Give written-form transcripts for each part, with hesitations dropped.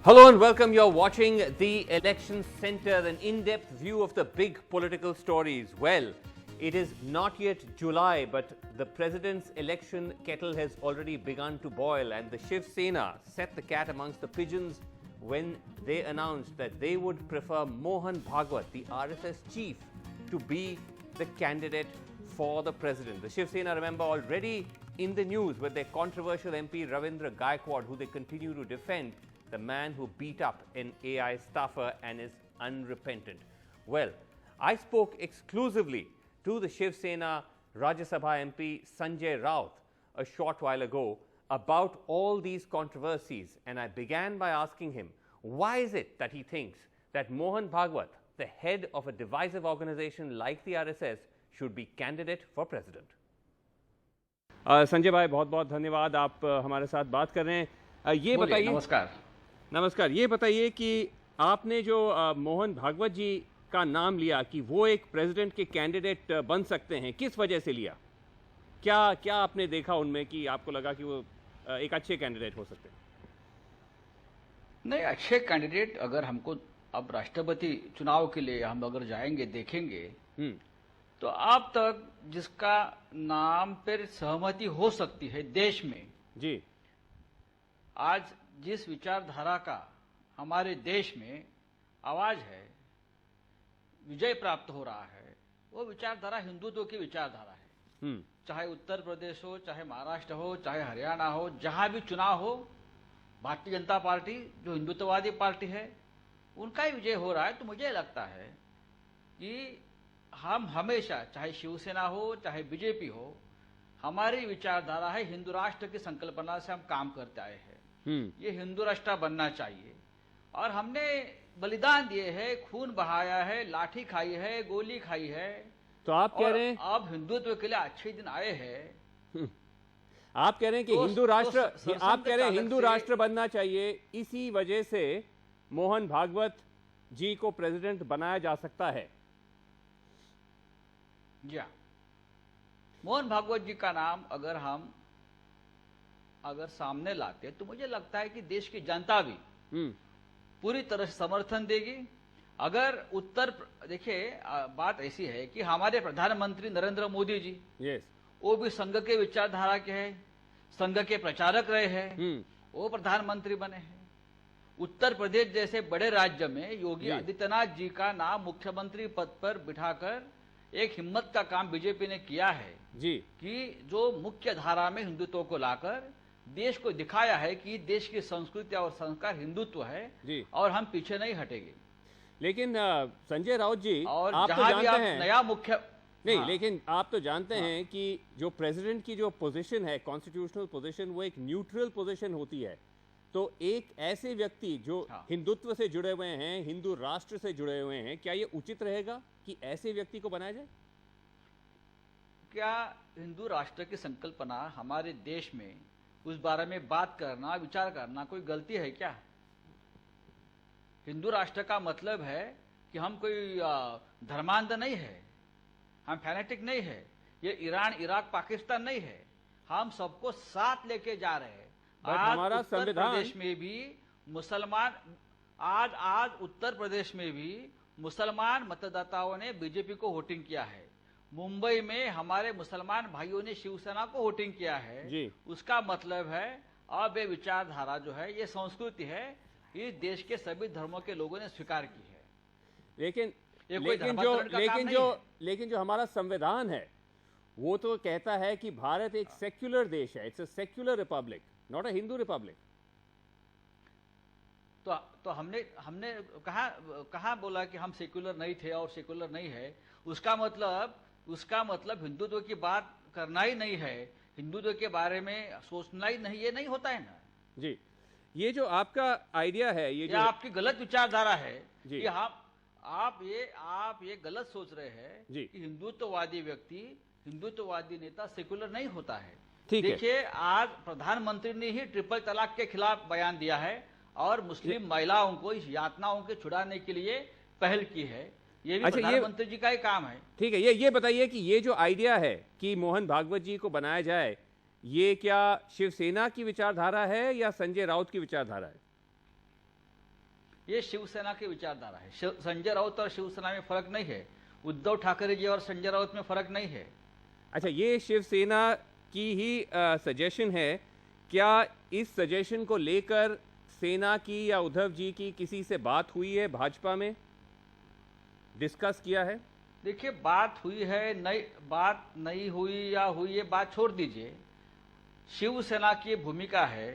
Hello and welcome. You're watching the Election Center, an in-depth view of the big political stories. Well, it is not yet July, but the president's election kettle has already begun to boil, and the Shiv Sena set the cat amongst the pigeons when they announced that they would prefer Mohan Bhagwat, the RSS chief, to be the candidate for the president. The Shiv Sena, remember, already in the news with their controversial MP Ravindra Gaikwad, who they continue to defend, the man who beat up an AI staffer and is unrepentant. Well, I spoke exclusively to the Shiv Sena Rajya Sabha MP Sanjay Raut a short while ago about all these controversies, and I began by asking him, why is it that he thinks that Mohan Bhagwat, the head of a divisive organization like the RSS, should be candidate for president? Sanjay भाई, बहुत बहुत धन्यवाद, आप हमारे साथ बात कर रहे हैं। ये बताइए, नमस्कार, ये बताइए कि आपने जो मोहन भागवत जी का नाम लिया कि वो एक प्रेसिडेंट के कैंडिडेट बन सकते हैं, किस वजह से लिया? क्या आपने देखा उनमें कि आपको लगा कि वो एक अच्छे कैंडिडेट हो सकते हैं? नहीं, अच्छे कैंडिडेट अगर हमको अब राष्ट्रपति चुनाव के लिए हम अगर जाएंगे देखेंगे तो अब तक जिसका नाम पर सहमति हो सकती है देश में जी, आज जिस विचारधारा का हमारे देश में आवाज है, विजय प्राप्त हो रहा है, वो विचारधारा हिंदुत्व की विचारधारा है। चाहे उत्तर प्रदेश हो, चाहे महाराष्ट्र हो, चाहे हरियाणा हो, जहां भी चुनाव हो, भारतीय जनता पार्टी जो हिंदुत्ववादी पार्टी है उनका ही विजय हो रहा है। तो मुझे लगता है कि हम हमेशा, चाहे शिवसेना हो चाहे बीजेपी हो, हमारी विचारधारा है हिंदू राष्ट्र की संकल्पना से हम काम करते आए हैं। ये हिंदू राष्ट्र बनना चाहिए और हमने बलिदान दिए है, खून बहाया है, लाठी खाई है, गोली खाई है। तो आप कह रहे हैं अब हिंदुत्व के लिए अच्छे दिन आए हैं। आप कह रहे हैं कि हिंदू राष्ट्र, आप कह रहे हैं हिंदू राष्ट्र बनना चाहिए, इसी वजह से मोहन भागवत जी को प्रेसिडेंट बनाया जा सकता है। जी हाँ, मोहन भागवत जी का नाम अगर सामने लाते तो मुझे लगता है कि देश की जनता भी पूरी तरह से समर्थन देगी। अगर देखिए, बात ऐसी है कि हमारे प्रधानमंत्री नरेंद्र मोदी जी वो भी संघ के विचारधारा के हैं, संघ के प्रचारक रहे हैं, वो प्रधानमंत्री बने हैं। उत्तर प्रदेश जैसे बड़े राज्य में योगी आदित्यनाथ जी का नाम मुख्यमंत्री पद पर बिठाकर एक हिम्मत का काम बीजेपी ने किया है जी, कि जो मुख्य धारा में हिंदुत्व को लाकर देश को दिखाया है कि देश की संस्कृति और संस्कार हिंदुत्व है जी, और हम पीछे नहीं हटेंगे। लेकिन संजय राउत जी, और आप तो जानते हैं नया मुख्य नहीं, लेकिन आप तो जानते हैं कि जो प्रेसिडेंट की जो पोजीशन है, कॉन्स्टिट्यूशनल पोजीशन, वो एक न्यूट्रल पोजीशन होती है। तो एक ऐसे व्यक्ति जो हिंदुत्व से जुड़े हुए हैं, हिंदू राष्ट्र से जुड़े हुए हैं, क्या ये उचित रहेगा कि ऐसे व्यक्ति को बनाया जाए? क्या हिंदू राष्ट्र की संकल्पना हमारे देश में उस बारे में बात करना, विचार करना कोई गलती है क्या? हिंदू राष्ट्र का मतलब है कि हम कोई धर्मांध नहीं है, हम फैनेटिक नहीं है, ये ईरान, इराक, पाकिस्तान नहीं है, हम सबको साथ लेके जा रहे हैं। हमारा उत्तर प्रदेश में भी मुसलमान, आज उत्तर प्रदेश में भी मुसलमान मतदाताओं ने बीजेपी को वोटिंग किया है। मुंबई में हमारे मुसलमान भाइयों ने शिवसेना को वोटिंग किया है जी। उसका मतलब है अब ये विचारधारा जो है, ये संस्कृति है, इस देश के सभी धर्मों के लोगों ने स्वीकार की है। लेकिन जो हमारा संविधान है वो तो कहता है कि भारत एक सेक्युलर देश है, it's a secular Republic, not a Hindu Republic. तो हमने कहा बोला कि हम सेक्युलर नहीं थे और सेक्युलर नहीं है? उसका मतलब हिंदुत्व की बात करना ही नहीं है, हिंदुत्व के बारे में सोचना ही नहीं, ये नहीं होता है ना जी। ये जो आपका आइडिया है, ये जो आपकी गलत विचारधारा है कि आप ये गलत सोच रहे हैं कि हिंदुत्ववादी व्यक्ति, हिंदुत्ववादी नेता सेक्युलर नहीं होता है। देखिए, आज प्रधानमंत्री ने ही ट्रिपल तलाक के खिलाफ बयान दिया है और मुस्लिम महिलाओं को इस यातनाओं के छुड़ाने के लिए पहल की है। ये भी प्रधानमंत्री जी का ही काम है। ठीक है, ये बताइए कि ये जो आइडिया है कि मोहन भागवत जी को बनाया जाए, ये क्या शिवसेना की विचारधारा है या संजय राउत की विचारधारा है? ये शिवसेना की विचारधारा है। संजय राउत और शिवसेना में फर्क नहीं है, उद्धव ठाकरे जी और संजय राउत में फर्क नहीं है। अच्छा, ये शिवसेना की ही सजेशन है। क्या इस सजेशन को लेकर सेना की या उद्धव जी की किसी से बात हुई है, भाजपा में डिस्कस किया है? देखिए, बात हुई है, नहीं बात नहीं हुई या हुई, ये बात छोड़ दीजिए। शिवसेना की भूमिका है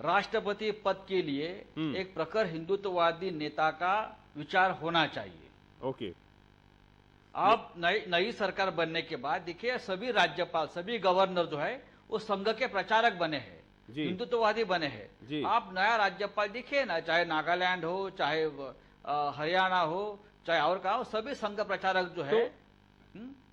राष्ट्रपति पद के लिए एक प्रखर हिंदुत्ववादी नेता का विचार होना चाहिए। ओके। अब नई सरकार बनने के बाद देखिए, सभी राज्यपाल, सभी गवर्नर जो है वो संघ के प्रचारक बने हैं, हिंदुत्ववादी बने हैं। आप नया राज्यपाल देखिए ना, चाहे नागालैंड हो, चाहे हरियाणा हो, चाहे और कहा हो, सभी संघ प्रचारक जो है,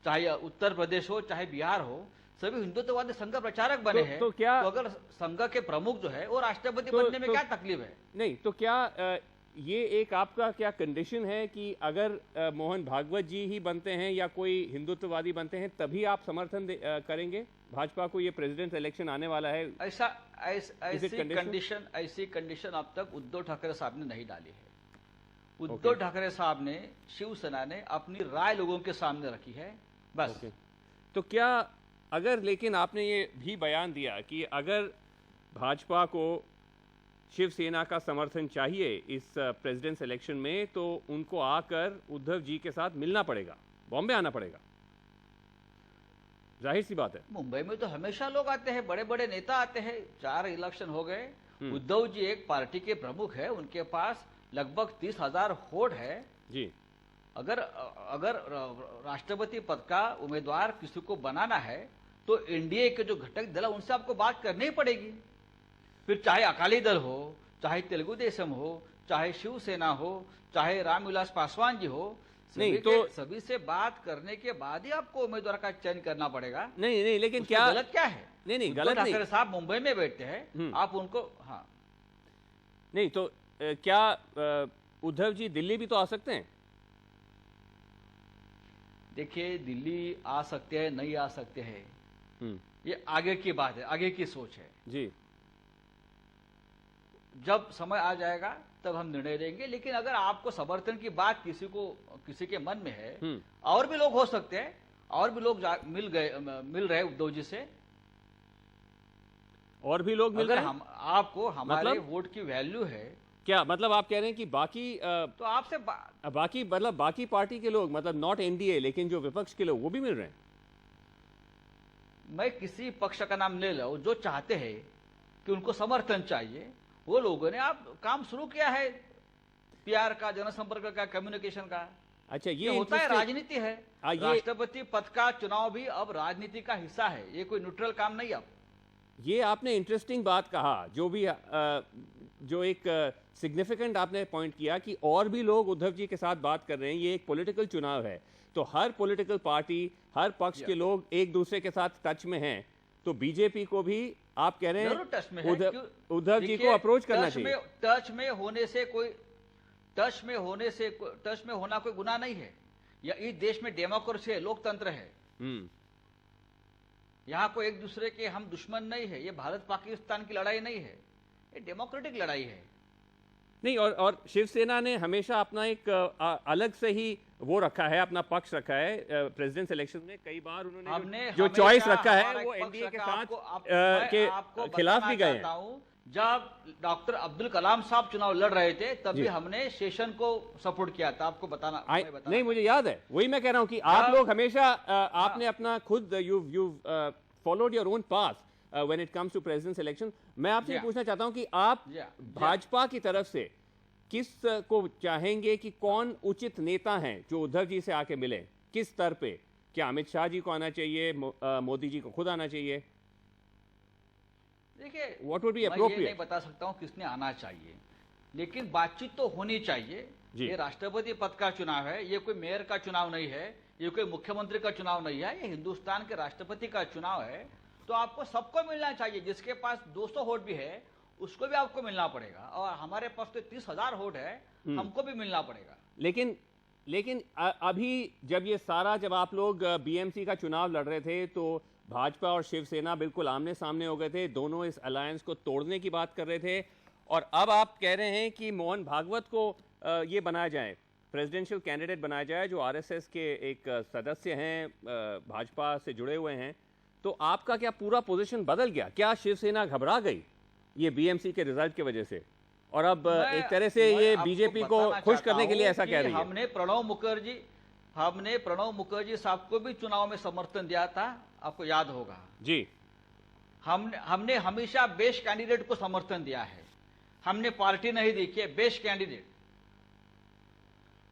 चाहे उत्तर प्रदेश हो, चाहे बिहार हो, सभी हिंदुत्ववादी संघ प्रचारक बने हैं। तो क्या अगर संघ के प्रमुख जो है वो राष्ट्रपति बनने में क्या तकलीफ है? नहीं, तो क्या ये एक आपका क्या कंडीशन है कि अगर मोहन भागवत जी ही बनते हैं या कोई हिंदुत्ववादी बनते हैं तभी आप समर्थन करेंगे भाजपा को? ये प्रेसिडेंट इलेक्शन आने वाला है, ऐसी कंडीशन अब तक उद्धव ठाकरे साहब ने नहीं डाली है। उद्धव ठाकरे साहब ने, शिवसेना ने अपनी राय लोगों के सामने रखी है, बस। तो क्या अगर, लेकिन आपने ये भी बयान दिया कि अगर भाजपा को शिवसेना का समर्थन चाहिए इस प्रेसिडेंट इलेक्शन में, तो उनको आकर उद्धव जी के साथ मिलना पड़ेगा, बॉम्बे आना पड़ेगा। जाहिर सी बात है, मुंबई में तो हमेशा लोग आते हैं, बड़े बड़े नेता आते हैं। 4 इलेक्शन हो गए, उद्धव जी एक पार्टी के प्रमुख है, उनके पास लगभग 30,000 वोट है जी। अगर राष्ट्रपति पद का उम्मीदवार किसी को बनाना है तो एनडीए के जो घटक दल है उनसे आपको बात करनी ही पड़ेगी। फिर चाहे अकाली दल हो, चाहे तेलुगु देशम हो, चाहे शिवसेना हो, चाहे रामविलास पासवान जी हो, नहीं तो सभी से बात करने के बाद ही आपको उम्मीदवार का चयन करना पड़ेगा। नहीं, लेकिन क्या गलत क्या है? नहीं गलत नहीं। ठाकरे साहब मुंबई में बैठते हैं, आप उनको, हाँ नहीं तो क्या उद्धव जी दिल्ली भी तो आ सकते हैं? देखिए, दिल्ली आ सकते हैं, नहीं आ सकते हैं, ये आगे की बात है, आगे की सोच है जी। जब समय आ जाएगा तब हम निर्णय लेंगे। लेकिन अगर आपको समर्थन की बात किसी के मन में है, और भी लोग हो सकते हैं, और भी लोग मिल रहे उद्धव जी से, और भी लोग मिल रहे हैं। आपको हमारे वोट की वैल्यू है। क्या मतलब आप कह रहे हैं कि बाकी तो आपसे बाकी पार्टी के लोग, मतलब नॉट एनडीए, लेकिन जो विपक्ष के लोग, वो भी मिल रहे हैं? मैं किसी पक्ष का नाम ले लो, जो चाहते हैं कि उनको समर्थन चाहिए, वो लोगों ने आप काम शुरू किया है, पीआर का, जनसंपर्क का, कम्युनिकेशन का। अच्छा, ये होता है, राजनीति है। राष्ट्रपति पद का चुनाव भी अब राजनीति का हिस्सा है, ये कोई न्यूट्रल काम नहीं। अब ये आपने इंटरेस्टिंग बात कहा, जो एक सिग्निफिकेंट आपने पॉइंट किया कि और भी लोग उद्धव जी के साथ बात कर रहे हैं। ये एक पॉलिटिकल चुनाव है, तो हर पॉलिटिकल पार्टी, हर पक्ष के लोग एक दूसरे के साथ टच में हैं। तो बीजेपी को भी आप कह रहे हैं उद्धव जी को अप्रोच करना चाहिए। टच में होना कोई गुनाह नहीं है। इस देश में डेमोक्रेसी है, लोकतंत्र है। यहाँ कोई एक दूसरे के हम दुश्मन नहीं है। ये भारत पाकिस्तान की लड़ाई नहीं है, ये डेमोक्रेटिक लड़ाई है। नहीं, और शिवसेना ने हमेशा अपना एक अलग से ही वो रखा है, अपना पक्ष रखा है प्रेसिडेंट इलेक्शन में। कई बार उन्होंने जो चॉइस रखा है वो एनडीए के साथ के खिलाफ भी गए हैं। जब डॉक्टर अब्दुल कलाम साहब चुनाव लड़ रहे थे तब भी हमने सेशन को सपोर्ट किया था। आपको बताना नहीं, मुझे याद है। वही मैं कह रहा हूं कि आप लोग हमेशा आपने अपना खुद you followed your own path when it comes to president election. मैं आपसे पूछना चाहता हूं कि आप भाजपा की तरफ से किस को चाहेंगे कि कौन उचित नेता हैं जो उद्धव जी से आके मिले? किस स्तर पे? क्या अमित शाह जी को आना चाहिए, मोदी जी को खुद आना चाहिए? देखिए, व्हाट वुड बी एप्रोप्रिएट? मैं नहीं बता सकता हूं किसने आना चाहिए, लेकिन बातचीत तो होनी चाहिए। ये राष्ट्रपति पद का चुनाव है, ये कोई मेयर का चुनाव नहीं है, ये कोई मुख्यमंत्री का चुनाव नहीं है, ये हिंदुस्तान के राष्ट्रपति का चुनाव है। तो आपको सबको मिलना चाहिए। जिसके पास 200 वोट भी है उसको भी आपको मिलना पड़ेगा, और हमारे पास तो 30,000 वोट है, हमको भी मिलना पड़ेगा। लेकिन अभी जब आप लोग बीएमसी का चुनाव लड़ रहे थे तो भाजपा और शिवसेना बिल्कुल आमने सामने हो गए थे। दोनों इस अलायंस को तोड़ने की बात कर रहे थे, और अब आप कह रहे हैं कि मोहन भागवत को ये बनाया जाए, प्रेसिडेंशियल कैंडिडेट बनाया जाए, जो आरएसएस के एक सदस्य हैं, भाजपा से जुड़े हुए हैं। तो आपका क्या पूरा पोजीशन बदल गया? क्या शिवसेना घबरा गई ये बीएमसी के रिजल्ट की वजह से, और अब एक तरह से ये बीजेपी को खुश करने के लिए ऐसा कह रही है? हमने प्रणब मुखर्जी साहब को भी चुनाव में समर्थन दिया था, आपको याद होगा जी। हमने हमेशा बेस्ट कैंडिडेट को समर्थन दिया है। हमने पार्टी नहीं देखी है, बेस्ट कैंडिडेट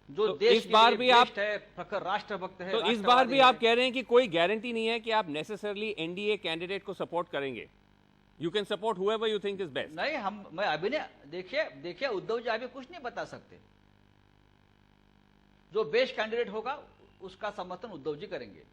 जो तो देश इस बार भी आप है, प्रखर राष्ट्रभक्त है। तो इस बार भी आप कह रहे हैं कि कोई गारंटी नहीं है कि आप नेसेसरली एनडीए कैंडिडेट को सपोर्ट करेंगे? You can support however you think is best. नहीं, मैं अभी नहीं, देखिए उद्धव जी अभी कुछ नहीं बता सकते। जो बेस्ट कैंडिडेट होगा उसका समर्थन उद्धव जी करेंगे।